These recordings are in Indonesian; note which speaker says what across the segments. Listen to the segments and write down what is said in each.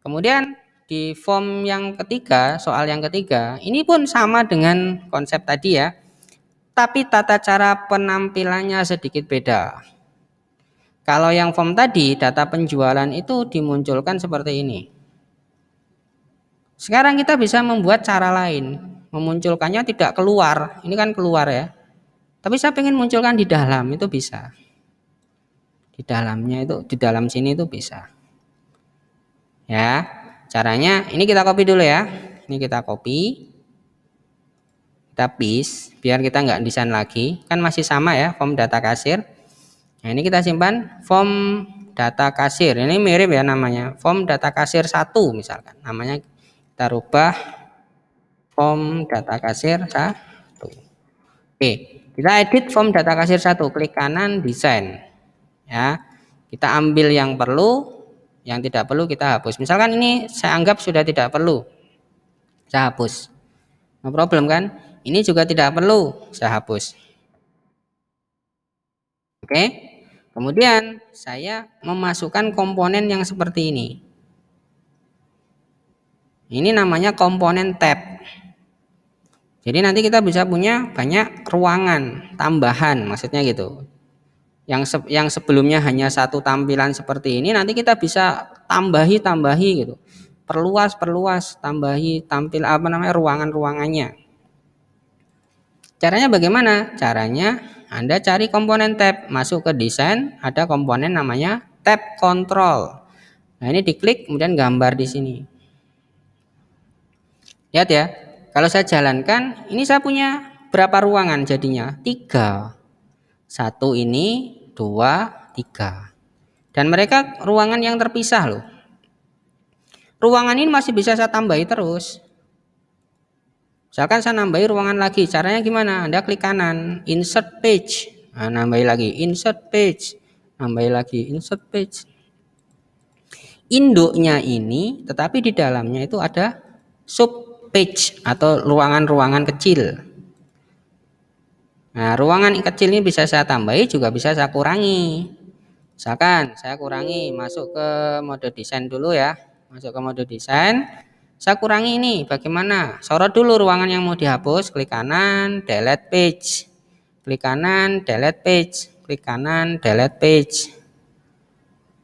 Speaker 1: Kemudian di form yang ketiga, soal yang ketiga, ini pun sama dengan konsep tadi ya, tapi tata cara penampilannya sedikit beda. Kalau yang form tadi, data penjualan itu dimunculkan seperti ini. Sekarang kita bisa membuat cara lain, memunculkannya tidak keluar, ini kan keluar ya, tapi saya ingin munculkan di dalam, itu bisa. Di dalamnya itu, di dalam sini itu bisa. Ya, caranya ini kita copy dulu ya. Ini kita copy, kita paste, biar kita nggak desain lagi, kan masih sama ya, form data kasir. Nah, ini kita simpan form data kasir, ini mirip ya namanya, form data kasir 1 misalkan, namanya kita rubah form data kasir 1. Oke, kita edit form data kasir 1, klik kanan desain ya, kita ambil yang perlu, yang tidak perlu kita hapus. Misalkan ini saya anggap sudah tidak perlu, saya hapus, no problem kan. Ini juga tidak perlu, saya hapus. Oke, kemudian saya memasukkan komponen yang seperti ini. Ini namanya komponen tab. Jadi nanti kita bisa punya banyak ruangan tambahan, maksudnya gitu. Yang sebelumnya hanya satu tampilan seperti ini, nanti kita bisa tambahi gitu. Perluas, tambahi tampil ruangan-ruangannya. Caranya bagaimana? Caranya Anda cari komponen tab, masuk ke desain, ada komponen namanya tab control. Nah, ini diklik kemudian gambar di sini. Lihat ya, kalau saya jalankan, ini saya punya berapa ruangan jadinya? 3. 1 ini, 2, 3. Dan mereka ruangan yang terpisah loh. Ruangan ini masih bisa saya tambahi terus. Misalkan saya nambahi ruangan lagi, caranya gimana? Anda klik kanan, insert page. Nah, nambahi lagi, insert page. Nambahi lagi, insert page. Induknya ini, tetapi di dalamnya itu ada sub page atau ruangan-ruangan kecil. Nah, ruangan kecil ini bisa saya tambahi, juga bisa saya kurangi. Misalkan saya kurangi, masuk ke mode desain dulu ya. Masuk ke mode desain, saya kurangi ini, bagaimana? Sorot dulu ruangan yang mau dihapus, klik kanan, delete page. Klik kanan, delete page. Klik kanan, delete page.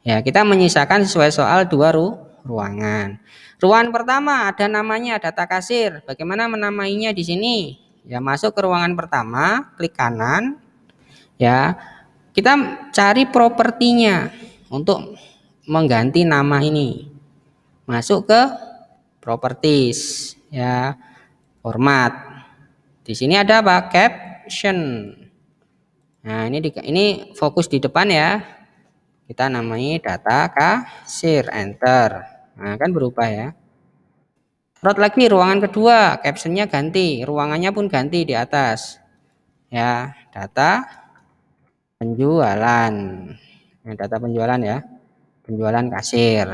Speaker 1: Ya, kita menyisakan sesuai soal 2 ruangan. Ruangan pertama ada namanya data kasir. Bagaimana menamainya di sini? Ya, masuk ke ruangan pertama, klik kanan. Ya, kita cari propertinya untuk mengganti nama ini. Masuk ke properties, ya, format. Di sini ada apa? Caption. Nah, ini fokus di depan ya. Kita namai data kasir, enter. Nah, kan berubah ya. Sorot lagi ruangan kedua, captionnya ganti, ruangannya pun ganti di atas. Ya, data penjualan. Nah, data penjualan ya, penjualan kasir.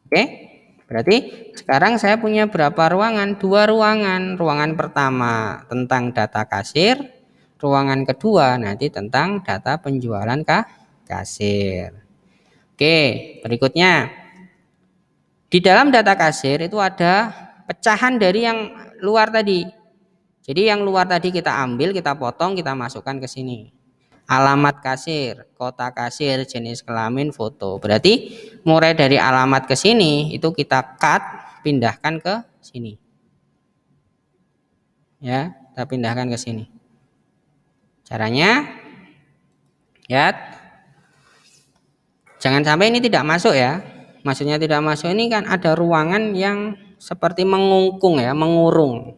Speaker 1: Oke, berarti sekarang saya punya berapa ruangan? 2 ruangan. Ruangan pertama tentang data kasir, ruangan kedua nanti tentang data penjualan kasir. Oke, berikutnya di dalam data kasir itu ada pecahan dari yang luar tadi. Jadi yang luar tadi kita ambil, kita potong, kita masukkan ke sini. Alamat kasir, kota kasir, jenis kelamin, foto. Berarti mulai dari alamat ke sini itu kita cut, pindahkan ke sini. Ya, kita pindahkan ke sini. Caranya ya, jangan sampai ini tidak masuk ya. Maksudnya tidak masuk ini kan ada ruangan yang seperti mengungkung ya, mengurung.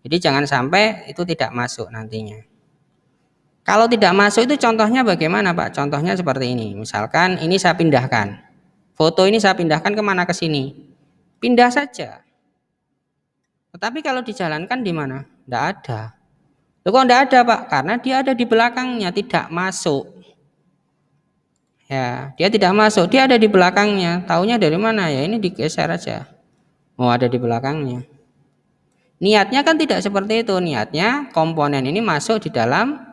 Speaker 1: Jadi jangan sampai itu tidak masuk nantinya. Kalau tidak masuk itu contohnya bagaimana Pak? Contohnya seperti ini. Misalkan ini saya pindahkan. Foto ini saya pindahkan kemana, ke sini. Pindah saja. Tetapi kalau dijalankan di mana? Tidak ada. Loh, kok tidak ada Pak? Karena dia ada di belakangnya, tidak masuk. Ya, dia tidak masuk, dia ada di belakangnya. Taunya dari mana ya? Ini digeser aja. Oh, ada di belakangnya. Niatnya kan tidak seperti itu. Niatnya komponen ini masuk di dalam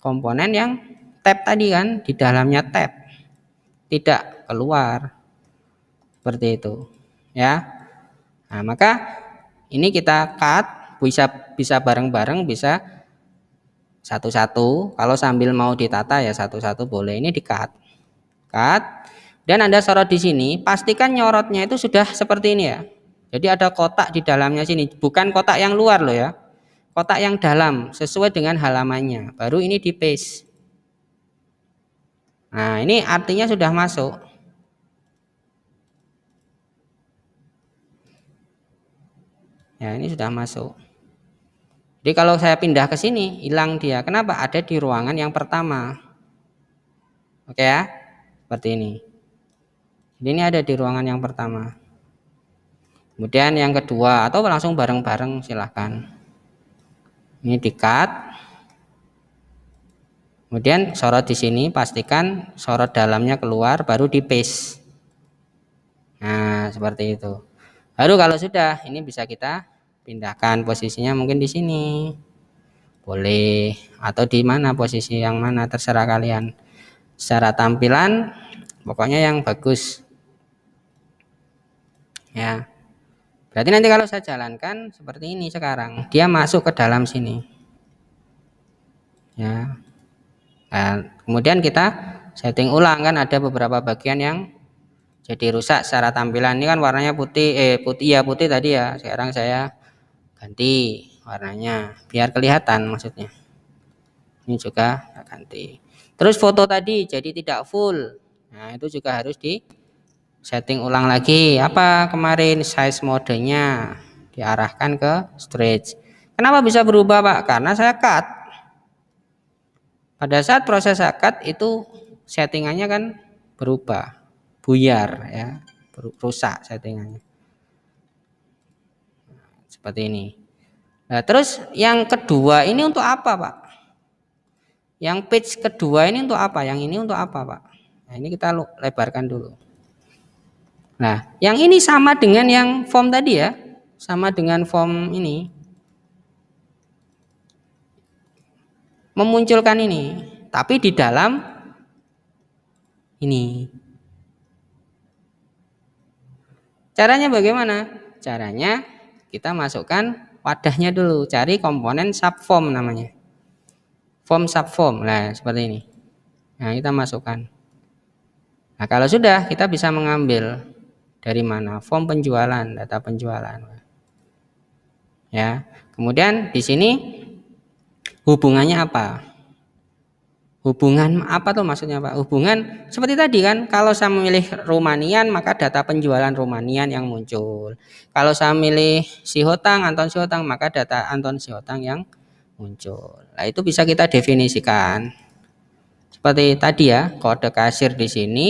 Speaker 1: komponen yang tab tadi kan, di dalamnya tab, tidak keluar. Seperti itu. Ya. Nah, maka ini kita cut, bisa bareng-bareng, bisa satu-satu. Kalau sambil mau ditata ya satu-satu boleh. Ini di-cut. Cut. Dan Anda sorot di sini, pastikan nyorotnya itu sudah seperti ini ya. Jadi ada kotak di dalamnya sini, bukan kotak yang luar loh ya. Kotak yang dalam sesuai dengan halamannya. Baru ini di paste. Nah, ini artinya sudah masuk. Ya, ini sudah masuk. Jadi kalau saya pindah ke sini, hilang dia. Kenapa? Ada di ruangan yang pertama. Oke ya, seperti ini. Jadi ini ada di ruangan yang pertama. Kemudian yang kedua, atau langsung bareng-bareng silahkan. Ini di-cut. Kemudian sorot di sini, pastikan sorot dalamnya keluar, baru di paste. Nah, seperti itu. Baru kalau sudah, ini bisa kita pindahkan posisinya mungkin di sini. Boleh, atau di mana posisi yang mana terserah kalian. Secara tampilan pokoknya yang bagus. Ya. Berarti nanti kalau saya jalankan seperti ini sekarang, dia masuk ke dalam sini. Ya. Nah, kemudian kita setting ulang kan, ada beberapa bagian yang jadi rusak secara tampilan. Ini kan warnanya putih, putih tadi ya. Sekarang saya ganti warnanya biar kelihatan maksudnya. Ini juga ganti. Terus foto tadi jadi tidak full. Nah, itu juga harus di setting ulang lagi. Apa kemarin size modenya diarahkan ke stretch. Kenapa bisa berubah, Pak? Karena saya cut. Pada saat proses cut itu settingannya kan berubah, buyar ya, rusak settingannya. Seperti ini. Nah, terus yang kedua ini untuk apa, Pak? Yang page kedua ini untuk apa? Yang ini untuk apa, Pak? Nah, ini kita lebarkan dulu. Nah, yang ini sama dengan yang form tadi ya. Sama dengan form ini. Memunculkan ini, tapi di dalam ini. Caranya bagaimana? Caranya kita masukkan wadahnya dulu, cari komponen subform namanya. Form subform. Nah, seperti ini. Nah, kita masukkan. Nah, kalau sudah kita bisa mengambil dari mana? Form penjualan, data penjualan. Ya. Kemudian di sini hubungannya apa? Hubungan apa tuh maksudnya, Pak? Hubungan seperti tadi kan, kalau saya memilih Romanian maka data penjualan Romanian yang muncul. Kalau saya memilih Sihotang, Anton Sihotang, maka data Anton Sihotang yang muncul. Nah, itu bisa kita definisikan. Seperti tadi ya, kode kasir di sini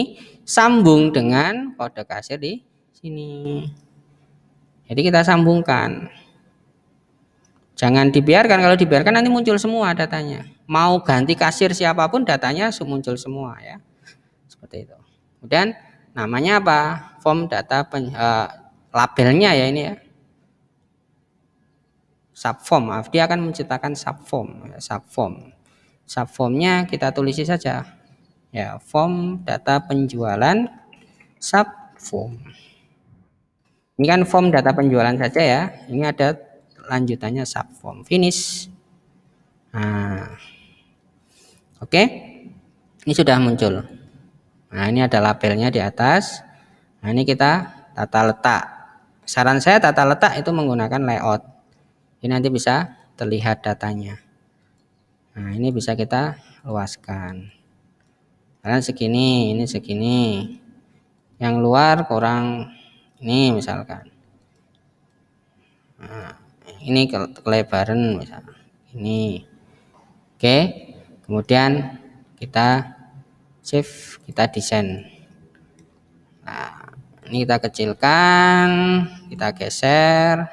Speaker 1: sambung dengan kode kasir di sini. Jadi kita sambungkan. Jangan dibiarkan, kalau dibiarkan nanti muncul semua datanya. Mau ganti kasir siapapun datanya muncul semua ya. Seperti itu. Kemudian namanya apa? Form data labelnya ya ini ya. Subform, dia akan menciptakan subform, subform. Subformnya kita tulis saja. Ya, form data penjualan subform. Ini kan form data penjualan saja ya. Ini ada lanjutannya subform, finish. Nah, oke, ini sudah muncul. Nah, ini ada labelnya di atas. Nah, ini kita tata letak. Saran saya tata letak itu menggunakan layout. Ini nanti bisa terlihat datanya. Nah, ini bisa kita luaskan. Karena segini, ini segini. Yang luar kurang ini misalkan. Nah, ini kelebaran misalnya. Ini. Oke. Kemudian kita save, kita desain. Nah, ini kita kecilkan, kita geser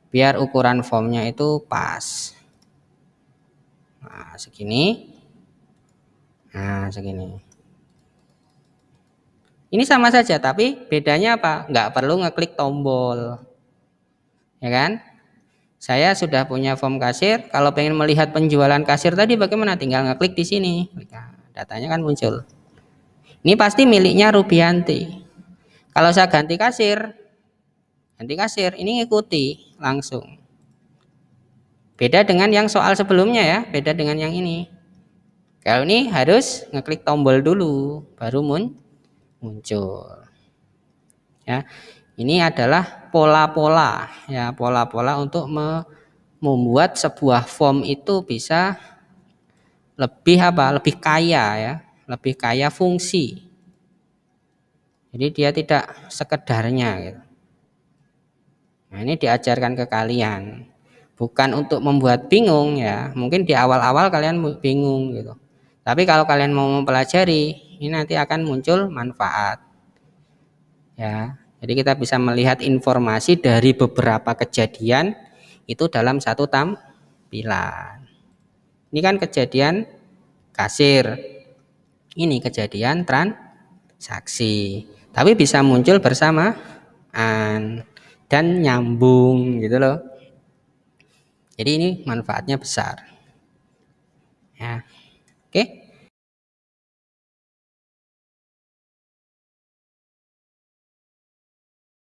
Speaker 1: biar ukuran formnya itu pas. Nah, segini. Nah, segini. Ini sama saja, tapi bedanya apa? Nggak perlu ngeklik tombol. Ya kan? Saya sudah punya form kasir, kalau pengen melihat penjualan kasir tadi bagaimana? Tinggal ngeklik di sini. datanya kan muncul. Ini pasti miliknya Rubianti. Kalau saya ganti kasir, ini ngikuti langsung. Beda dengan yang soal sebelumnya ya, beda dengan yang ini. Kalau ini harus ngeklik tombol dulu, baru muncul. Ya, ini adalah pola-pola, ya pola-pola untuk membuat sebuah form itu bisa lebih kaya ya, lebih kaya fungsi. Jadi dia tidak sekedarnya gitu. Nah, ini diajarkan ke kalian. Bukan untuk membuat bingung ya. Mungkin di awal-awal kalian bingung gitu. Tapi kalau kalian mau mempelajari, ini nanti akan muncul manfaat. Ya. Jadi kita bisa melihat informasi dari beberapa kejadian itu dalam satu tampilan. Ini kan kejadian kasir. Ini kejadian transaksi. Tapi bisa muncul bersamaan dan nyambung gitu loh. Jadi ini manfaatnya besar. Ya.